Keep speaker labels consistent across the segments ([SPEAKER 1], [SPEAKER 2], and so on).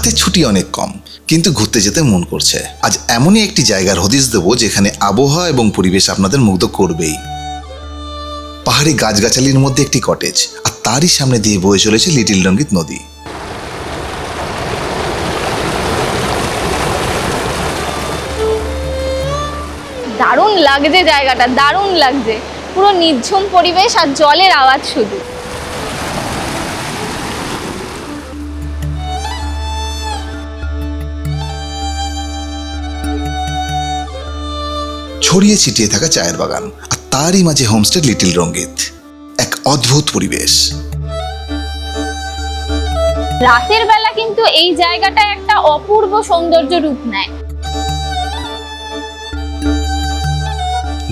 [SPEAKER 1] হাতে ছুটি অনেক কম, কিন্তু ঘুরতে যেতে মন করছে। আজ এমনই একটি জায়গার হদিশ দেবো যেখানে আবহাওয়া এবং পরিবেশ আপনাদের মুগ্ধ করবেই। পাহাড়ি গাছগাছালির মধ্যে একটি কটেজ, আর তারই সামনে দিয়ে বয়ে চলেছে লিটল রঙ্গিত নদী।
[SPEAKER 2] দারুণ লাগছে জায়গাটা, দারুণ লাগছে। পুরো নির্ঝুম পরিবেশ আর জলের আওয়াজ শুধু।
[SPEAKER 1] ছড়িয়ে ছিটিয়ে থাকা চায়ের বাগান, আর তারই মাঝে হোমস্টে লিটল রঙ্গিত। এক অদ্ভুত পরিবেশ।
[SPEAKER 2] রাতের বেলা কিন্তু এই জায়গাটা একটা অপূর্ব সৌন্দর্য রূপ নেয়।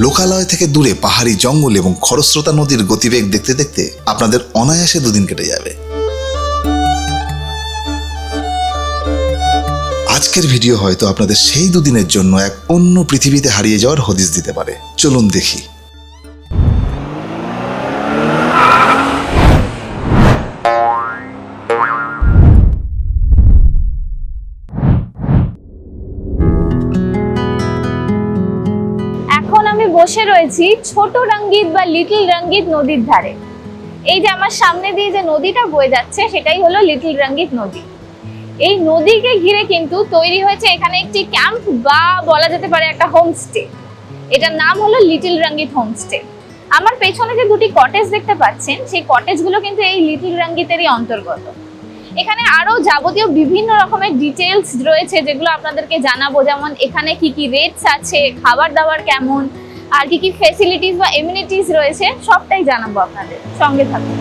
[SPEAKER 1] লোকালয় থেকে দূরে পাহাড়ি জঙ্গল এবং খরস্রোতা নদীর গতিবেগ দেখতে দেখতে আপনাদের অনায়াসে দুদিন কেটে যাবে। আজকের ভিডিও হয়তো আপনাদের সেই দুদিনের জন্য এক অন্য পৃথিবীতে হারিয়ে যাওয়ার হদিশ দিতে পারে। চলুন দেখি।
[SPEAKER 2] এখন আমি বসে রয়েছি ছোট রঙ্গিত বা লিটল রঙ্গিত নদীর ধারে। এই যে আমার সামনে দিয়ে যে নদীটা বয়ে যাচ্ছে সেটাই হলো লিটল রঙ্গিত নদী। এই নদীকে ঘিরে কিন্তু তৈরি হয়েছে এখানে একটি ক্যাম্প বা বলা যেতে পারে একটা হোমস্টে। এটার নাম হলো লিটল রঙ্গিত হোমস্টে। আমার পেছনে যে দুটি কটেজ দেখতে পাচ্ছেন সেই কটেজগুলো কিন্তু এই লিটল রঙ্গিতেরই অন্তর্গত। এখানে আরো যাবতীয় বিভিন্ন রকমের ডিটেলস রয়েছে যেগুলো আপনাদেরকে জানাবো, যেমন এখানে কি কি রেটস আছে, খাবার দাবার কেমন, আর কি কি ফ্যাসিলিটিস বা এমিনিটিস রয়েছে, সবটাই জানাবো আপনাদের। সঙ্গে থাকুন।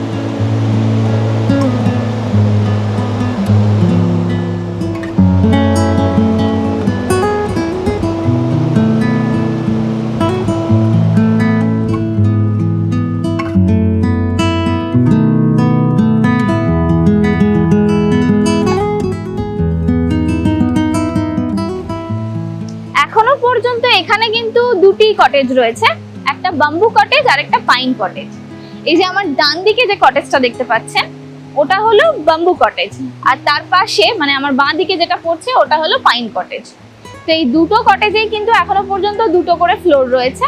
[SPEAKER 2] পর্যন্ত এখানে কিন্তু দুটি কটেজ রয়েছে, একটা বাম্বু কটেজ আর একটা পাইন কটেজ। এই যে আমার ডান দিকে যে কটেজটা দেখতে পাচ্ছেন ওটা হলো বাম্বু কটেজ, আর তার পাশে মানে আমার বাঁ দিকে যেটা পড়ছে ওটা হলো পাইন কটেজ। তো এই দুটো কটেজেই কিন্তু এখনো পর্যন্ত দুটো করে ফ্লোর রয়েছে,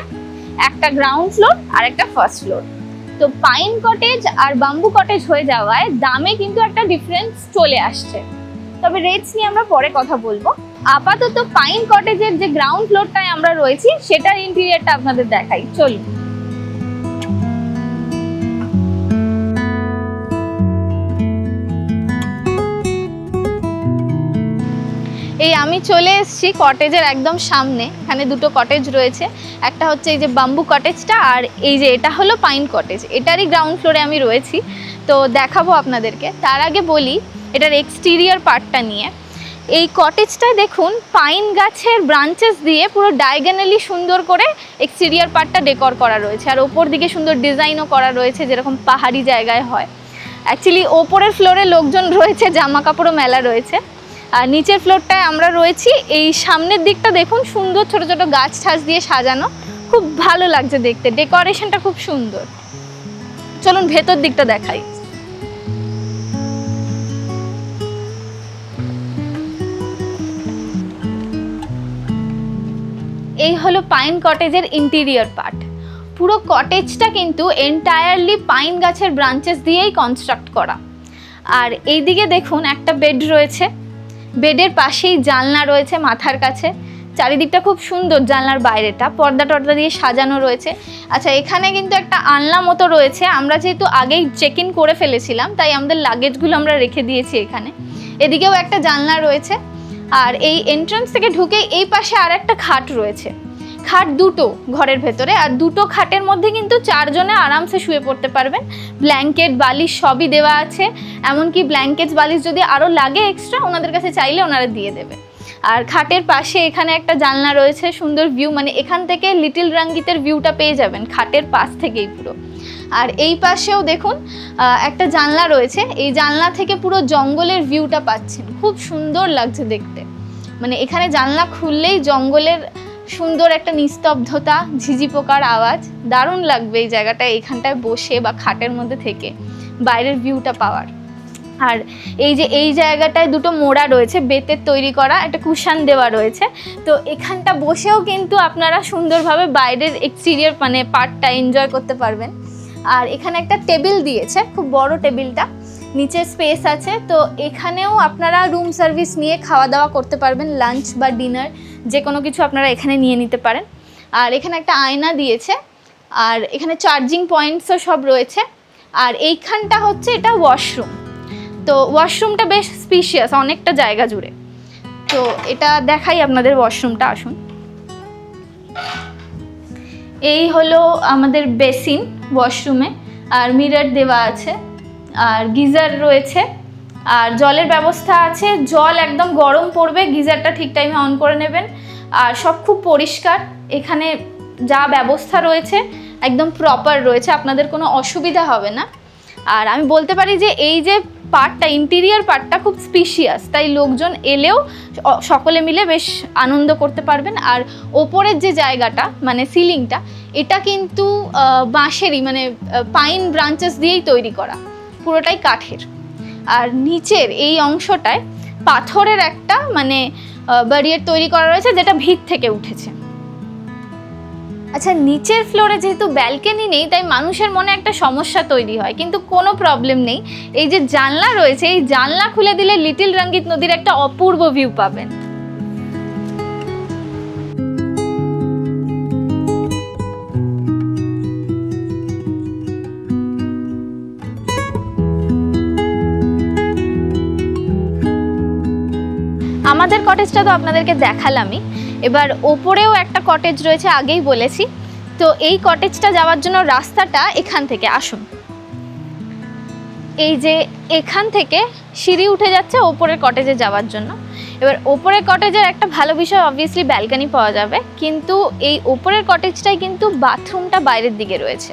[SPEAKER 2] একটা গ্রাউন্ড ফ্লোর আর একটা ফার্স্ট ফ্লোর। তো পাইন কটেজ আর বাম্বু কটেজ হয়ে যাওয়ায় দামে কিন্তু একটা ডিফারেন্স চলে আসছে, তবে রেটস নিয়ে আমরা পরে কথা বলবো। আপাতত পাইন কটেজের যে গ্রাউন্ড ফ্লোরটায় আমরা রয়েছি সেটার ইন্টেরিয়রটা আপনাদের দেখাই, চলুন। এই আমি চলে এসেছি কটেজের একদম সামনে। এখানে দুটো কটেজ রয়েছে, একটা হচ্ছে এই যে বাম্বু কটেজটা, আর এই যে এটা হলো পাইন কটেজ। এটারই গ্রাউন্ড ফ্লোরে আমি রয়েছি, তো দেখাবো আপনাদেরকে। তার আগে বলি এটার এক্সটেরিয়র পার্টটা নিয়ে। এই কটেজটায় দেখুন পাইন গাছের ব্রাঞ্চেস দিয়ে পুরো ডায়াগোনালি সুন্দর করে এক্সটেরিয়র পার্টটা ডেকোর করা রয়েছে, আর ওপর দিকে সুন্দর ডিজাইনও করা রয়েছে যেরকম পাহাড়ি জায়গায় হয়। অ্যাকচুয়ালি ওপরের ফ্লোরে লোকজন রয়েছে, জামা কাপড়ও মেলা রয়েছে। আর নিচের ফ্লোরটায় আমরা রয়েছি। এই সামনের দিকটা দেখুন সুন্দর ছোট ছোট গাছ ঠাছ দিয়ে সাজানো, খুব ভালো লাগছে দেখতে, ডেকোরেশনটা খুব সুন্দর। চলুন ভেতর দিকটা দেখাই। এই হলো পাইন কটেজের ইন্টেরিয়র পার্ট। পুরো কটেজটা কিন্তু এন্টায়ারলি পাইন গাছের ব্রাঞ্চেস দিয়েই কনস্ট্রাক্ট করা। আর এইদিকে দেখুন একটা বেড রয়েছে, বেডের পাশেই জানলা রয়েছে মাথার কাছে। চারিদিকটা খুব সুন্দর, জানলার বাইরেটা পর্দা টর্দা দিয়ে সাজানো রয়েছে। আচ্ছা, এখানে কিন্তু একটা আলনা মতো রয়েছে। আমরা যেহেতু আগেই চেক ইন করে ফেলেছিলাম তাই আমাদের লাগেজগুলো আমরা রেখে দিয়েছি এখানে। এদিকেও একটা জানলা রয়েছে, আর এই এন্ট্রান্স থেকে ঢুকে এই পাশে আর একটা খাট রয়েছে। খাট দুটো ঘরের ভেতরে, আর দুটো খাটের মধ্যে কিন্তু চারজনে আরামসে শুয়ে পড়তে পারবেন। ব্ল্যাঙ্কেট বালিশ সবই দেওয়া আছে, এমনকি ব্ল্যাঙ্কেট বালিশ যদি আরও লাগে এক্সট্রা ওনাদের কাছে চাইলে ওনারা দিয়ে দেবে। আর খাটের পাশে এখানে একটা জানলা রয়েছে, সুন্দর ভিউ, মানে এখান থেকে লিটল রঙ্গিতের ভিউটা পেয়ে যাবেন খাটের পাশ থেকেই পুরো। আর এই পাশেও দেখুন একটা জানলা রয়েছে, এই জানলা থেকে পুরো জঙ্গলের ভিউটা পাচ্ছেন, খুব সুন্দর লাগছে দেখতে। মানে এখানে জানলা খুললেই জঙ্গলের সুন্দর একটা নিস্তব্ধতা, ঝিঝি পোকার আওয়াজ, দারুণ লাগবে এই জায়গাটা এখানটায় বসে বা খাটের মধ্যে থেকে বাইরের ভিউটা পাওয়ার। আর এই জায়গাটায় দুটো মোড়া রয়েছে, বেতের তৈরি করা, একটা কুশন দেওয়া রয়েছে। তো এখানটা বসেও কিন্তু আপনারা সুন্দরভাবে বাইরের এক্সটেরিয়র মানে পার্টটা এনজয় করতে পারবেন। আর এখানে একটা টেবিল দিয়েছে, খুব বড় টেবিলটা, নিচে স্পেস আছে। তো এখানেও আপনারা রুম সার্ভিস নিয়ে খাওয়া দাওয়া করতে পারবেন, লাঞ্চ বা ডিনার যে কোনো কিছু আপনারা এখানে নিয়ে নিতে পারেন। আর এখানে একটা আয়না দিয়েছে, আর এখানে চার্জিং পয়েন্টসও সব রয়েছে। আর এইখানটা হচ্ছে এটা ওয়াশরুম। তো ওয়াশরুমটা বেশ স্পেশিয়াস, অনেকটা জায়গা জুড়ে। তো এটা দেখাই আপনাদের ওয়াশরুমটা, আসুন। এই হলো আমাদের বেসিন ওয়াশরুমে, আর মিরর দেওয়া আছে, আর গিজার রয়েছে, আর জলের ব্যবস্থা আছে। জল একদম গরম পড়বে, গিজারটা ঠিক টাইমে অন করে নেবেন। আর সব খুব পরিষ্কার, এখানে যা ব্যবস্থা রয়েছে একদম প্রপার রয়েছে, আপনাদের কোনো অসুবিধা হবে না। আর আমি বলতে পারি যে এই যে পার্টটা, ইন্টেরিয়র পার্টটা খুব স্পেশিয়াস, তাই লোকজন এলেও সকলে মিলে বেশ আনন্দ করতে পারবেন। আর ওপরের যে জায়গাটা মানে সিলিংটা, এটা কিন্তু বাঁশেরই মানে পাইন ব্রাঞ্চেস দিয়েই তৈরি করা, পুরোটাই কাঠের। আর নিচের এই অংশটায় পাথরের একটা মানে ব্যারিয়ার তৈরি করা রয়েছে, যেটা ভিত থেকে উঠেছে। আচ্ছা, নিচের ফ্লোরে যেহেতু ব্যালকনি নেই, তাই মানুষের মনে একটা সমস্যা তৈরি হয়, কিন্তু কোনো প্রবলেম নেই। এই যে জানলা রয়েছে, এই জানলা খুলে দিলে লিটল রঙ্গিত নদীর একটা অপূর্ব ভিউ পাবেন। আমাদের কটেজটা তো আপনাদেরকে দেখালামই, এবার ওপরেও একটা কটেজ রয়েছে, আগেই বলেছি। তো এই কটেজটা যাওয়ার জন্য রাস্তাটা এখান থেকে, আসুন। এই যে এখান থেকে সিঁড়ি উঠে যাচ্ছে ওপরের কটেজে যাওয়ার জন্য। এবার ওপরের কটেজের একটা ভালো বিষয়, অবভিয়াসলি ব্যালকনি পাওয়া যাবে, কিন্তু এই ওপরের কটেজটাই কিন্তু বাথরুমটা বাইরের দিকে রয়েছে।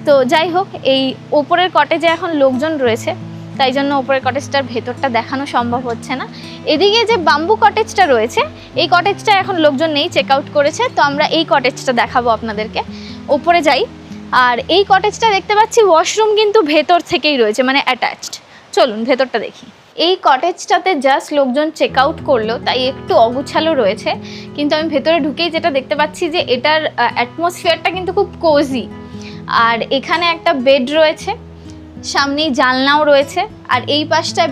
[SPEAKER 2] তো যাই হোক, এই ওপরের কটেজে এখন লোকজন রয়েছে, তাই জন্য ওপরের কটেজটার ভেতরটা দেখানো সম্ভব হচ্ছে না। এদিকে যে বাম্বু কটেজটা রয়েছে, এই কটেজটা এখন লোকজন নেই, চেক আউট করেছে। তো আমরা এই কটেজটা দেখাবো আপনাদেরকে, ওপরে যাই। আর এই কটেজটা দেখতে পাচ্ছি ওয়াশরুম কিন্তু ভেতর থেকেই রয়েছে, মানে অ্যাটাচড। চলুন ভেতরটা দেখি। এই কটেজটাতে জাস্ট লোকজন চেক আউট করলো, তাই একটু অগুছালো রয়েছে, কিন্তু আমি ভেতরে ঢুকেই যেটা দেখতে পাচ্ছি যে এটার অ্যাটমসফিয়ারটা কিন্তু খুব কোজি। আর এখানে একটা বেড রয়েছে, সামনেই জানলাও রয়েছে, আর এই পাশটায়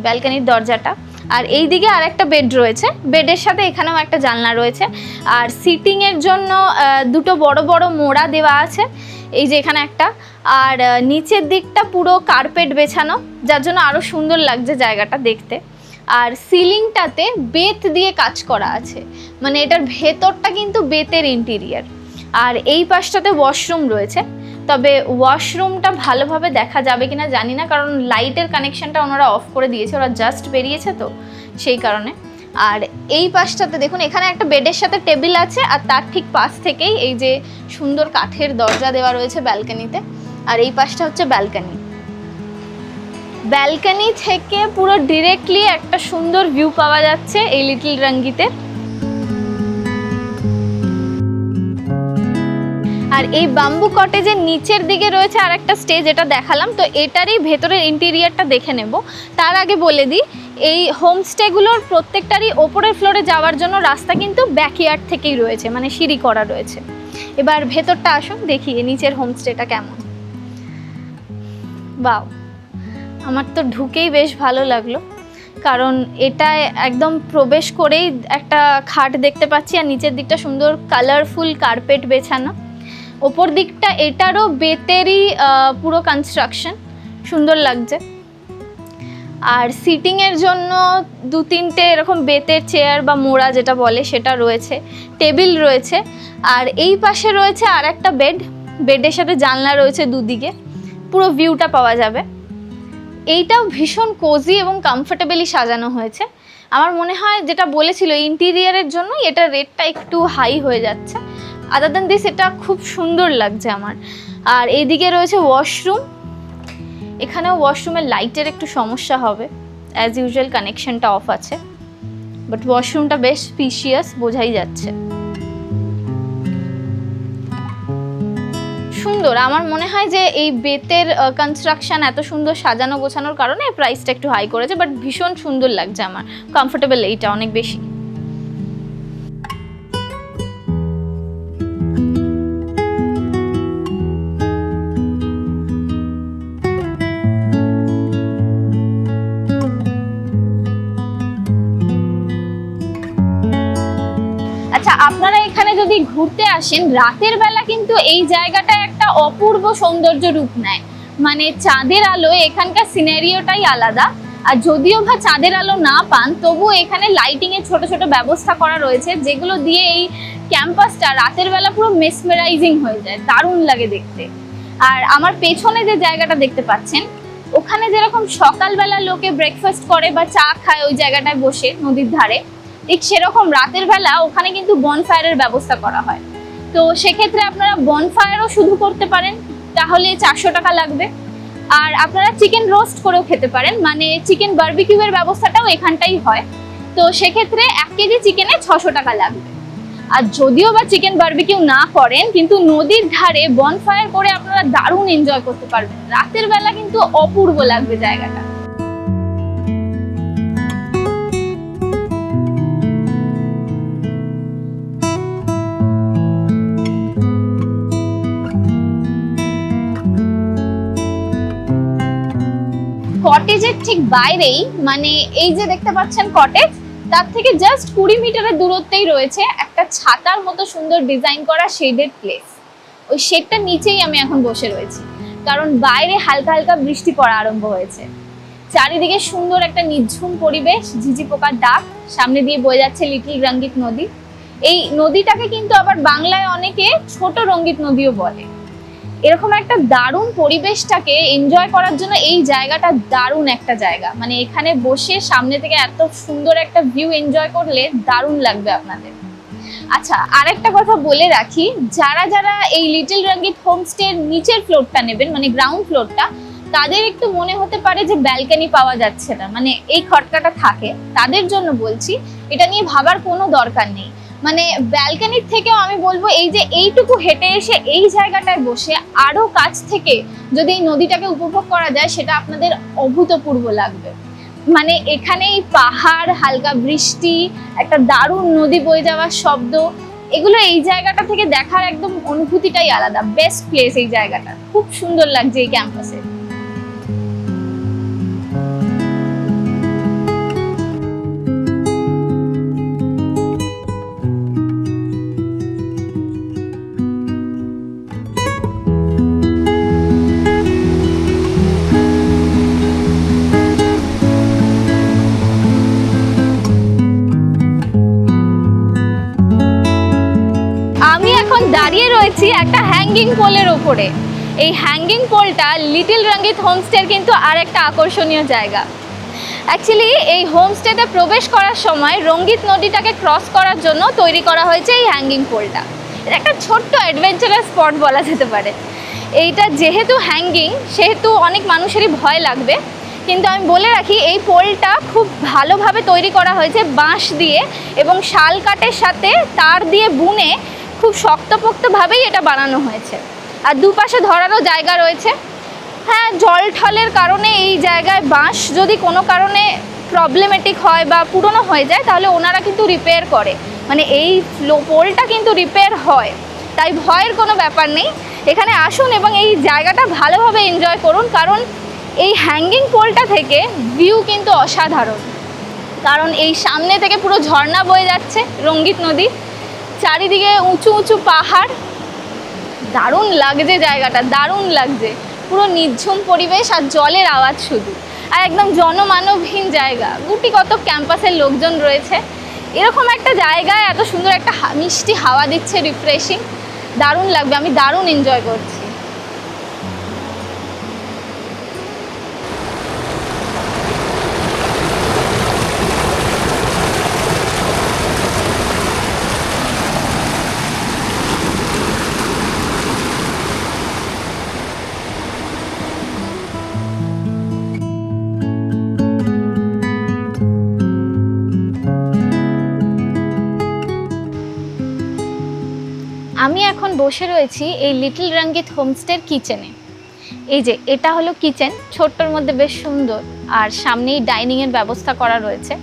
[SPEAKER 2] ব্যালকনির দরজাটা, আর এই দিকে আর একটা বেড রয়েছে, বেডের সাথে এখানেও একটা জানলা রয়েছে। আর সিটিংয়ের জন্য দুটো বড় বড় মোড়া দেওয়া আছে, এই যে এখানে একটা। আর নিচের দিকটা পুরো কার্পেট বেছানো, যার জন্য আরও সুন্দর লাগছে জায়গাটা দেখতে। আর সিলিংটাতে বেত দিয়ে কাজ করা আছে, মানে এটার ভেতরটা কিন্তু বেতের ইন্টেরিয়ার। আর এই পাশটাতে ওয়াশরুম রয়েছে, তবে ওয়াশরুমটা ভালোভাবে দেখা যাবে কিনা জানি না, কারণ লাইটের কানেকশনটা ওনারা অফ করে দিয়েছে, ওরা জাস্ট বেরিয়েছে তো সেই কারণে। আর এই পাশটাতে দেখুন, এখানে একটা বেডের সাথে টেবিল আছে, আর তার ঠিক পাশ থেকেই এই যে সুন্দর কাঠের দরজা দেওয়া রয়েছে ব্যালকনিতে। আর এই পাশটা হচ্ছে ব্যালকনি থেকে পুরো ডিরেক্টলি একটা সুন্দর ভিউ পাওয়া যাচ্ছে এই লিটল রঙ্গিতের। আর এই বাম্বু কটেজের নিচের দিকে রয়েছে আর একটা স্টেজ, এটা দেখালাম। তো এটারই ভেতরের ইন্টেরিয়ারটা দেখে নেব। তার আগে বলে দিই, এই হোমস্টেগুলোর প্রত্যেকটারই ওপরের ফ্লোরে যাওয়ার জন্য রাস্তা কিন্তু ব্যাকইয়ার্ড থেকেই রয়েছে, মানে সিঁড়ি করা রয়েছে। এবার ভেতরটা আসুন, দেখি নিচের হোমস্টেটা কেমন। বাও, আমার তো ঢুকেই বেশ ভালো লাগলো, কারণ এটা একদম প্রবেশ করেই একটা খাট দেখতে পাচ্ছি, আর নিচের দিকটা সুন্দর কালারফুল কার্পেট বেছানো। ওপর দিকটা এটারও বেতেরই পুরো কনস্ট্রাকশন, সুন্দর লাগছে। আর সিটিংয়ের জন্য 2-3টে এরকম বেতের চেয়ার বা মোড়া যেটা বলে সেটা রয়েছে, টেবিল রয়েছে। আর এই পাশে রয়েছে আর একটা বেডের সাথে জানলা রয়েছে দুদিকে, পুরো ভিউটা পাওয়া যাবে। এইটাও ভীষণ কোজি এবং কমফোর্টেবলি সাজানো হয়েছে। আমার মনে হয় যেটা বলেছিল ইন্টেরিয়ারের জন্য এটা রেটটা একটু হাই হয়ে যাচ্ছে, আদার দ্যান দিস এটা খুব সুন্দর লাগছে আমার। আর এইদিকে রয়েছে ওয়াশরুম, এখানেও ওয়াশরুমের লাইটের একটু সমস্যা হবে, অ্যাজ ইউজুয়াল কানেকশনটা অফ আছে, বাট ওয়াশরুমটা বেশ স্পেশিয়াস বোঝাই যাচ্ছে। সুন্দর। আমার মনে হয় যে এই বেতের কনস্ট্রাকশন এত সুন্দর সাজানো গোছানোর কারণে প্রাইসটা একটু হাই করেছে, বাট ভীষণ সুন্দর লাগছে আমার, কমফোর্টেবল এইটা অনেক বেশি। আচ্ছা, আপনারা এখানে যদি ঘুরতে আসেন রাতের বেলা কিন্তু এই জায়গাটা একটা অপূর্ব সৌন্দর্য রূপ নেয়। মানে চাঁদের আলো এখানকার সিনারিওটাই আলাদা। আর যদিও বা চাঁদের আলো না পান, তবুও এখানে লাইটিং এর ছোট ছোট ব্যবস্থা করা রয়েছে, যেগুলো দিয়ে এই ক্যাম্পাসটা রাতের বেলা পুরো মেসমেরাইজিং হয়ে যায়, দারুণ লাগে দেখতে। আর আমার পেছনে যে জায়গাটা দেখতে পাচ্ছেন, ওখানে যেরকম সকালবেলা লোকে ব্রেকফাস্ট করে বা চা খায় ওই জায়গাটায় বসে নদীর ধারে, ঠিক সেরকম রাতের বেলা ওখানে কিন্তু বনফায়ারের ব্যবস্থা করা হয়। তো সেক্ষেত্রে আপনারা বনফায়ারও শুধু করতে পারেন, তাহলে 400 টাকা লাগবে। আর আপনারা চিকেন রোস্ট করেও খেতে পারেন, মানে চিকেন বারবিকিউ এর ব্যবস্থাটাও এখানটাই হয়। তো সেক্ষেত্রে 1 কেজি চিকেনে 600 টাকা লাগবে। আর যদিও বা চিকেন বারবিকিউ না করেন, কিন্তু নদীর ধারে বনফায়ার করে আপনারা দারুণ এনজয় করতে পারবেন। রাতের বেলা কিন্তু অপূর্ব লাগবে জায়গাটা। কটেজের ঠিক বাইরেই, মানে এই যে দেখতে পাচ্ছেন কটেজ, তার থেকে জাস্ট 20 মিটারের দূরত্বেই রয়েছে একটা ছাতার মতো সুন্দর ডিজাইন করা শেডেড প্লেস। ওই শেডটার নিচেই আমি এখন বসে রয়েছি, কারণ বাইরে হালকা হালকা বৃষ্টি পড়া আরম্ভ হয়েছে। চারিদিকে সুন্দর একটা নিঝুম পরিবেশ, ঝিঝি পোকার ডাক, সামনে দিয়ে বয়ে যাচ্ছে লিটল রঙ্গিত নদী। এই নদীটাকে কিন্তু আবার বাংলায় অনেকে ছোট রঙ্গিত নদীও বলে। এরকম একটা দারুণ পরিবেশটাকে এনজয় করার জন্য এই জায়গাটা দারুণ একটা জায়গা। মানে এখানে বসে সামনে থেকে এত সুন্দর একটা ভিউ এনজয় করলে দারুণ লাগবে আপনাদের। আচ্ছা, আরেকটা কথা বলে রাখি, যারা যারা এই লিটল রঙ্গিত হোমস্টের নিচের ফ্লোরটা নেবেন, মানে গ্রাউন্ড ফ্লোরটা, তাদের একটু মনে হতে পারে যে ব্যালকনি পাওয়া যাচ্ছে না, মানে এই খটকাটা থাকে, তাদের জন্য বলছি এটা নিয়ে ভাবার কোনো দরকার নেই। মানে ব্যালকনির থেকেও আমি বলবো এই যে এইটুকু হেঁটে এসে এই জায়গাটায় বসে আরো কাছ থেকে যদি এই নদীটাকে উপভোগ করা যায়, সেটা আপনাদের অভূতপূর্ব লাগবে। মানে এখানে এই পাহাড়, হালকা বৃষ্টি, একটা দারুণ নদী বয়ে যাওয়ার শব্দ, এগুলো এই জায়গাটা থেকে দেখার একদম অনুভূতিটাই আলাদা। বেস্ট প্লেস এই জায়গাটা, খুব সুন্দর লাগছে এই ক্যাম্পাসে। দাঁড়িয়ে রয়েছি একটা হ্যাঙ্গিং পোলের ওপরে। এই হ্যাঙ্গিং পোলটা লিটল রঙ্গিত হোমস্টের কিন্তু আর একটা আকর্ষণীয় জায়গা। অ্যাকচুয়ালি এই হোমস্টেতে প্রবেশ করার সময় রঙ্গিত নদীটাকে ক্রস করার জন্য তৈরি করা হয়েছে এই হ্যাঙ্গিং পোলটা। এটা একটা ছোট্ট অ্যাডভেঞ্চারাস স্পট বলা যেতে পারে। এইটা যেহেতু হ্যাঙ্গিং, সেহেতু অনেক মানুষেরই ভয় লাগবে, কিন্তু আমি বলে রাখি এই পোলটা খুব ভালোভাবে তৈরি করা হয়েছে বাঁশ দিয়ে, এবং শাল কাঠের সাথে তার দিয়ে বুনে খুব শক্তপোক্তভাবেই এটা বানানো হয়েছে। আর দুপাশে ধরারও জায়গা রয়েছে। হ্যাঁ, জল ঠলের কারণে এই জায়গায় বাঁশ যদি কোনো কারণে প্রবলেমেটিক হয় বা পুরনো হয়ে যায়, তাহলে ওনারা কিন্তু রিপেয়ার করে। মানে এই পোলটা কিন্তু রিপেয়ার হয়, তাই ভয়ের কোনো ব্যাপার নেই। এখানে আসুন এবং এই জায়গাটা ভালোভাবে এনজয় করুন, কারণ এই হ্যাঙ্গিং পোলটা থেকে ভিউ কিন্তু অসাধারণ। কারণ এই সামনে থেকে পুরো ঝর্ণা বয়ে যাচ্ছে রঙ্গিত নদী, চারিদিকে উঁচু উঁচু পাহাড়, দারুণ লাগছে জায়গাটা, দারুণ লাগছে। পুরো নিঝুম পরিবেশ আর জলের আওয়াজ শুধু, আর একদম জনমানবহীন জায়গা। গুটি কত ক্যাম্পাসের লোকজন রয়েছে। এরকম একটা জায়গায় এত সুন্দর একটা মিষ্টি হাওয়া দিচ্ছে, রিফ্রেশিং, দারুণ লাগবে। আমি দারুণ এনজয় করছি। আমি এখন বসে রয়েছি এই লিটল রঙ্গিত হোমস্টের কিচেনে। এই যে এটা হলো কিচেন, ছোট্টর মধ্যে বেশ সুন্দর, আর সামনেই ডাইনিংয়ের ব্যবস্থা করা রয়েছে।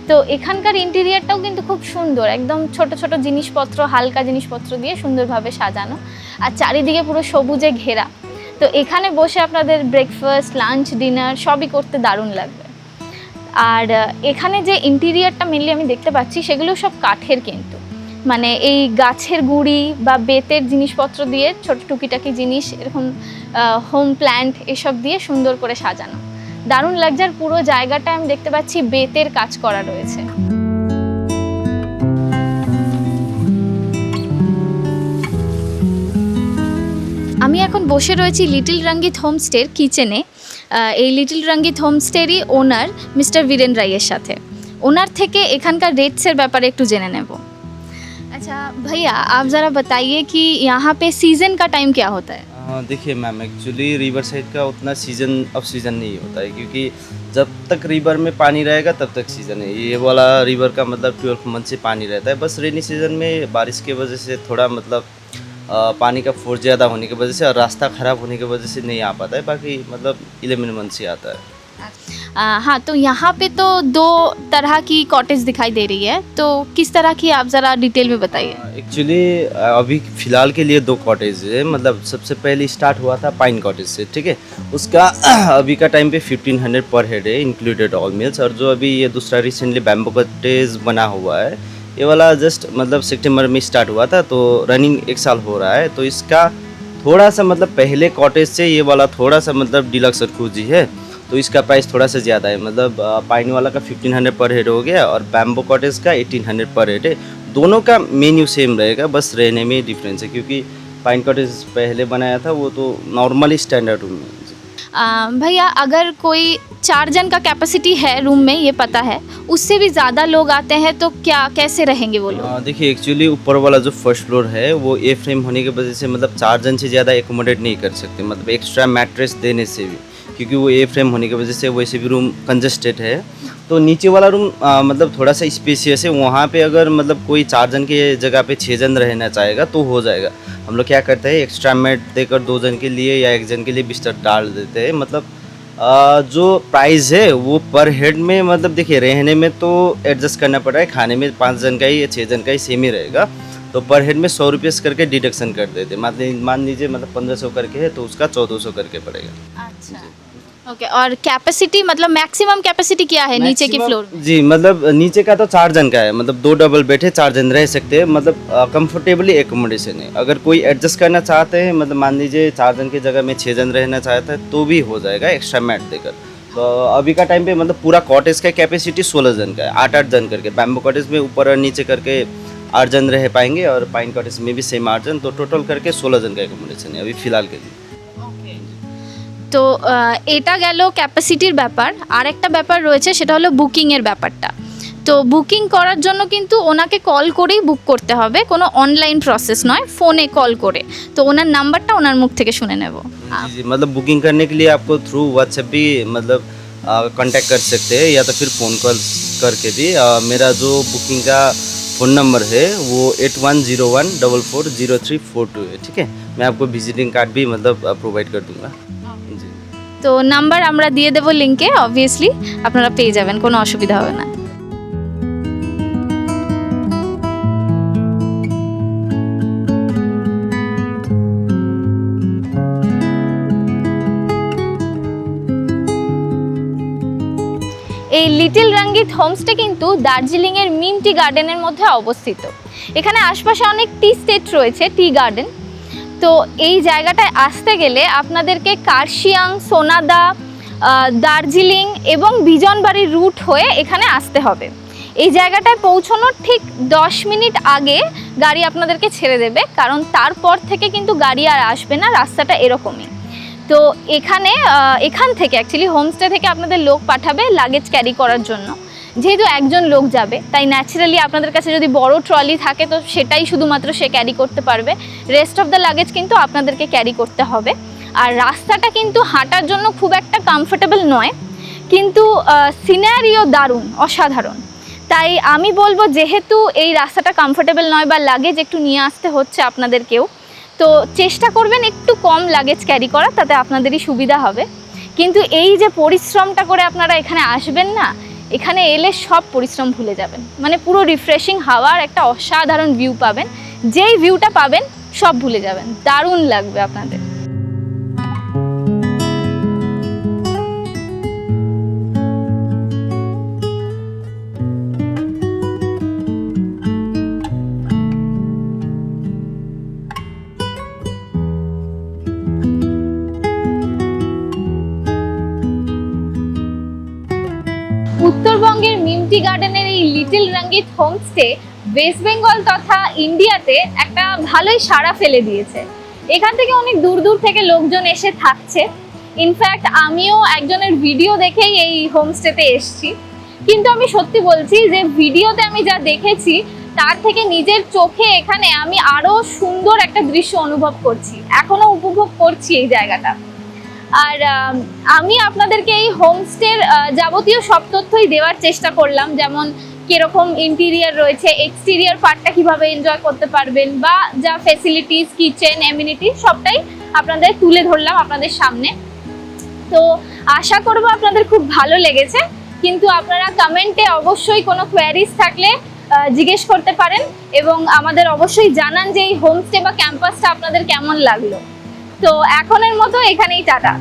[SPEAKER 2] তো এখানকার ইন্টেরিয়ারটাও কিন্তু খুব সুন্দর, একদম ছোট ছোট জিনিসপত্র, হালকা জিনিসপত্র দিয়ে সুন্দরভাবে সাজানো, আর চারিদিকে পুরো সবুজে ঘেরা। তো এখানে বসে আপনাদের ব্রেকফাস্ট, লাঞ্চ, ডিনার সবই করতে দারুণ লাগবে। আর এখানে যে ইন্টেরিয়ারটা মেনলি আমি দেখতে পাচ্ছি সেগুলো সব কাঠের, কিন্তু মানে এই গাছের গুঁড়ি বা বেতের জিনিসপত্র দিয়ে ছোট টুকিটাকি জিনিস, এরকম হোম প্ল্যান্ট এসব দিয়ে সুন্দর করে সাজানো, দারুণ লাগছে। আর পুরো জায়গাটা আমি দেখতে পাচ্ছি বেতের কাজ করা রয়েছে। আমি এখন বসে রয়েছি লিটল রঙ্গিত হোমস্টের কিচেনে। এই লিটল রঙ্গিত হোমস্টেরই ওনার মিস্টার বীরেন রাইয়ের সাথে, ওনার থেকে এখানকার রেটসের ব্যাপারে একটু জেনে নেব। अच्छा भैया, आप ज़रा बताइए कि यहाँ पे सीज़न का टाइम क्या होता है?
[SPEAKER 3] देखिए मैम, एक्चुअली रिवर साइड का उतना सीज़न ऑफ सीज़न नहीं होता है, क्योंकि जब तक रिवर में पानी रहेगा तब तक सीज़न है। ये वाला रिवर का मतलब 12 मंथ से पानी रहता है। बस रेनी सीज़न में बारिश की वजह से थोड़ा मतलब पानी का फोर्स ज़्यादा होने की वजह से और रास्ता ख़राब होने की वजह से नहीं आ पाता है। बाकी मतलब 11 मंथ से आता है।
[SPEAKER 2] हाँ, तो यहाँ पे तो दो तरह की कॉटेज दिखाई दे रही है, तो किस तरह की आप ज़रा डिटेल में बताइए।
[SPEAKER 3] एक्चुअली अभी फ़िलहाल के लिए 2 कॉटेज है। मतलब सबसे पहले स्टार्ट हुआ था पाइन कॉटेज से, ठीक है। उसका अभी का टाइम पे 1500 पर हेड है, इंक्लूडेड ऑल मील्स। और जो अभी ये दूसरा रिसेंटली बैम्बू कॉटेज बना हुआ है, ये वाला जस्ट मतलब सितंबर में स्टार्ट हुआ था, तो रनिंग 1 साल हो रहा है। तो इसका थोड़ा सा मतलब पहले कॉटेज से ये वाला थोड़ा सा मतलब डिलक्स और खूजी है, तो इसका प्राइस थोड़ा सा ज़्यादा है। मतलब पाइन वाला का 1500 पर हेड हो गया और बैम्बू कॉटेज का 1800 पर हेड है। दोनों का मेन्यू सेम रहेगा, बस रहने में डिफरेंस है, क्योंकि पाइन कॉटेज पहले बनाया था वो तो नॉर्मली स्टैंडर्ड रूम में।
[SPEAKER 2] भैया, अगर कोई 4 जन का कैपेसिटी है रूम में, ये पता है, उससे भी ज़्यादा लोग आते हैं तो क्या कैसे रहेंगे वो लोग?
[SPEAKER 3] देखिए एक्चुअली ऊपर वाला जो फर्स्ट फ्लोर है वो ए फ्रेम होने की वजह से मतलब 4 जन से ज़्यादा एकोमोडेट नहीं कर सकते, मतलब एक्स्ट्रा मैट्रेस देने से भी, क्योंकि वो ए फ्रेम होने की वजह से वैसे भी रूम कंजस्टेड है। तो नीचे वाला रूम मतलब थोड़ा सा स्पेसियस है, वहाँ पे अगर मतलब कोई 4 जन के जगह पे 6 जन रहना चाहेगा तो हो जाएगा। हम लोग क्या करते हैं, एक्स्ट्रा मैट देकर 2 जन के लिए या 1 जन के लिए बिस्तर डाल देते हैं। मतलब जो प्राइस है वो पर हेड में मतलब देखिए रहने में तो एडजस्ट करना पड़ रहा है, खाने में 5 जन का ही या 6 जन का ही सेम ही रहेगा। तो पर हेड में 100 रुपये करके डिडक्शन कर देते, मान लीजिए मतलब 1500 करके है तो उसका 1400 करके पड़ेगा।
[SPEAKER 2] अच्छा, ओके। और कैपेसिटी मतलब मैक्सिमम कैपेसिटी क्या है नीचे की फ्लोर में?
[SPEAKER 3] जी मतलब नीचे का तो 4 जन का है, मतलब 2 डबल बेड है, 4 जन रह सकते हैं। मतलब कंफर्टेबली एकोमोडेशन है। अगर कोई एडजस्ट करना चाहते हैं, मतलब मान लीजिए 4 जन की जगह में 6 जन रहना चाहता है तो भी हो जाएगा एक्स्ट्रा मैट देकर। तो अभी का टाइम पे मतलब पूरा कॉटेज का कैपेसिटी 16 जन का है, 8-8 जन करके। बैम्बू कॉटेज में ऊपर और नीचे करके 8 जन रह पाएंगे और पाइन कॉटेज में भी सेम 8 जन, तो टोटल करके 16 जन का एकोमोडेशन है अभी फ़िलहाल के लिए।
[SPEAKER 2] তো এটা গেল ক্যাপাসিটির ব্যাপার। আর একটা ব্যাপার রয়েছে, সেটা হলো বুকিংয়ের ব্যাপারটা। তো বুকিং করার জন্য কিন্তু ওনাকে কল করেই বুক করতে হবে, কোনো অনলাইন প্রসেস নয়, ফোনে কল করে। তো ওনার নাম্বারটা ওনার মুখ থেকে শুনে নেব।
[SPEAKER 3] जी मतलब बुकिंग करने के लिए आपको थ्रू व्हाट्सएप भी मतलब कांटेक्ट कर सकते हैं, या तो फिर फ़ोन कॉल करके भी। मेरा जो बुकिंग का फ़ोन नंबर है वो 8101440342 है, ठीक है। मैं आपको विजिटिंग कार्ड भी मतलब प्रोवाइड कर दूँगा। जी
[SPEAKER 2] তো নাম্বার আমরা দিয়ে দেবো লিঙ্কে, অবভিয়াসলি আপনারা পেয়ে যাবেন, কোনো অসুবিধা হবে না। এই লিটল রঙ্গিত হোমস্টে কিন্তু দার্জিলিংয়ের মিন্টি গার্ডেনের মধ্যে অবস্থিত। এখানে আশপাশে অনেক টি স্টেট রয়েছে, টি গার্ডেন। তো এই জায়গাটায় আসতে গেলে আপনাদেরকে কার্শিয়াং, সোনাদা, দার্জিলিং এবং বিজনবাড়ির রুট হয়ে এখানে আসতে হবে। এই জায়গাটায় পৌঁছানোর ঠিক 10 মিনিট আগে গাড়ি আপনাদেরকে ছেড়ে দেবে, কারণ তারপর থেকে কিন্তু গাড়ি আর আসবে না, রাস্তাটা এরকমই। তো এখান থেকে অ্যাকচুয়ালি হোমস্টে থেকে আপনাদের লোক পাঠাবে লাগেজ ক্যারি করার জন্য। যেহেতু একজন লোক যাবে, তাই ন্যাচারালি আপনাদের কাছে যদি বড় ট্রলি থাকে তো সেটাই শুধুমাত্র সে ক্যারি করতে পারবে, রেস্ট অফ দ্য লাগেজ কিন্তু আপনাদেরকে ক্যারি করতে হবে। আর রাস্তাটা কিন্তু হাঁটার জন্য খুব একটা কমফোর্টেবল নয়, কিন্তু সিনারিও দারুণ, অসাধারণ। তাই আমি বলবো, যেহেতু এই রাস্তাটা কমফোর্টেবল নয় বা লাগেজ একটু নিয়ে আসতে হচ্ছে আপনাদেরকেও, তো চেষ্টা করবেন একটু কম লাগেজ ক্যারি করা, তাতে আপনাদেরই সুবিধা হবে। কিন্তু এই যে পরিশ্রমটা করে আপনারা এখানে আসবেন না, এখানে এলে সব পরিশ্রম ভুলে যাবেন। মানে পুরো রিফ্রেশিং হাওয়ার একটা অসাধারণ ভিউ পাবেন, যেই ভিউটা পাবেন সব ভুলে যাবেন, দারুণ লাগবে আপনাদের। উত্তরবঙ্গের মিমটি গার্ডেনের এই লিটল রঙ্গিত হোমস্টে ওয়েস্ট বেঙ্গল তথা ইন্ডিয়াতে একটা ভালোই সাড়া ফেলে দিয়েছে। এখান থেকে অনেক দূর দূর থেকে লোকজন এসে থাকছে। ইনফ্যাক্ট আমিও একজনের ভিডিও দেখেই এই হোমস্টেতে এসেছি। কিন্তু আমি সত্যি বলছি যে ভিডিওতে আমি যা দেখেছি তার থেকে নিজের চোখে এখানে আমি আরো সুন্দর একটা দৃশ্য অনুভব করছি, এখনো উপভোগ করছি এই জায়গাটা। আর আমি আপনাদেরকে এই হোমস্টের যাবতীয় সব তথ্যই দেওয়ার চেষ্টা করলাম, যেমন কিরকম ইন্টেরিয়ার রয়েছে, এক্সটেরিয়ার পার্টটা কিভাবে এনজয় করতে পারবেন, বা যা ফেসিলিটিস, কিচেন, এমিনিটি সবটাই আপনাদের তুলে ধরলাম আপনাদের সামনে। তো আশা করব আপনাদের খুব ভালো লেগেছে। কিন্তু আপনারা কমেন্টে অবশ্যই কোনো কোয়ারিজ থাকলে জিজ্ঞেস করতে পারেন, এবং আমাদের অবশ্যই জানান যে এই হোমস্টে বা ক্যাম্পাসটা আপনাদের কেমন লাগলো। তো এখনের মতো এখানেই টাটা।